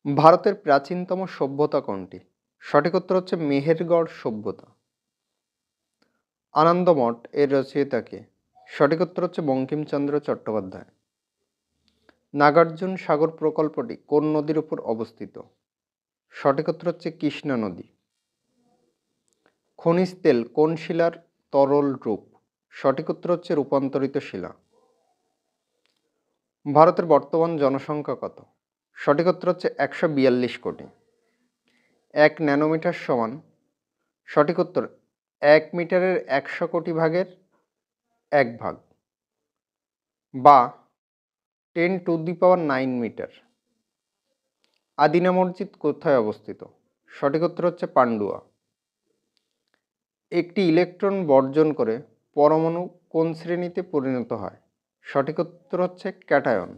ভারতের প্রাচীনতম সভ্যতা কোনটি? সঠিক উত্তর হচ্ছে মেহেরগড় সভ্যতা। আনন্দমঠ এর রচয়িতা কে? সঠিক উত্তর হচ্ছে বঙ্কিমচন্দ্র চট্টোপাধ্যায়। নাগার্জুন সাগর প্রকল্পটি কোন নদীর উপর অবস্থিত? সঠিক উত্তর হচ্ছে কৃষ্ণা নদী। খনিজ তেল কোন শিলার তরল রূপ? সঠিক উত্তর হচ্ছে রূপান্তরিত শিলা। ভারতের বর্তমান জনসংখ্যা কত? সঠিক উত্তর হচ্ছে 142 কোটি। 1 ন্যানোমিটার সমান? সঠিক উত্তর 1 মিটারের 100 কোটি ভাগের 1 ভাগ, বা 10⁹ মিটার। আদিনা মসজিদ কোথায় অবস্থিত? সঠিক উত্তর হচ্ছে পান্ডুয়া। একটি ইলেকট্রন বর্জন করে পরমাণু কোন শ্রেণীতে পরিণত হয়? সঠিক উত্তর হচ্ছে ক্যাটায়ন।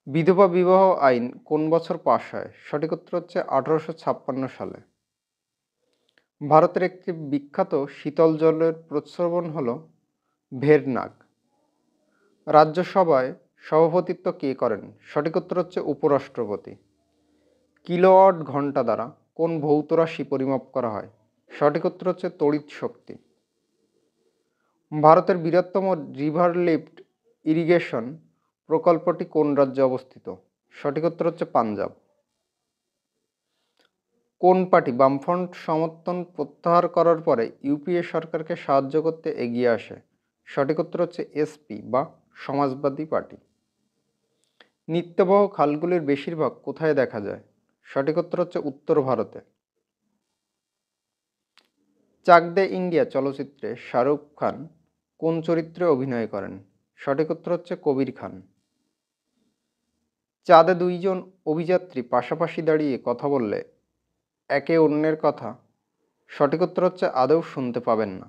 বিধবা বিবাহ আইন কোন বছর পাশ হয়? সঠিক উত্তর হচ্ছে 1856 সালে। ভারতের একটি বিখ্যাত শীতল জলের প্রস্রবণ হল ভেরনাগ। রাজ্যসভায় সভাপতিত্ব কে করেন? সঠিক উত্তর হচ্ছে উপরাষ্ট্রপতি। কিলোওয়াট ঘন্টা দ্বারা কোন ভৌত রাশি পরিমাপ করা হয়? সঠিক উত্তর হচ্ছে তড়িৎ শক্তি। ভারতের বৃহত্তম রিভার লিফট ইরিগেশন প্রকল্পটি কোন রাজ্যে অবস্থিত? সঠিক উত্তর হচ্ছে পাঞ্জাব। কোন পার্টি বামফ্রন্ট সমর্থন প্রত্যাহার করার পরে ইউপিএ সরকারকে সাহায্য করতে এগিয়ে আসে? সঠিক উত্তর হচ্ছে এসপি বা সমাজবাদী পার্টি। নিত্যবহ খালগুলির বেশিরভাগ কোথায় দেখা যায়? সঠিক উত্তর হচ্ছে উত্তর ভারতে। চাক দে ইন্ডিয়া চলচ্চিত্রে শাহরুখ খান কোন চরিত্রে অভিনয় করেন? সঠিক উত্তর হচ্ছে কবির খান। চাঁদে দুইজন অভিযাত্রী পাশাপাশি দাঁড়িয়ে কথা বললে একে অন্যের কথা সঠিক উত্তর হচ্ছে আদৌ শুনতে পাবেন না।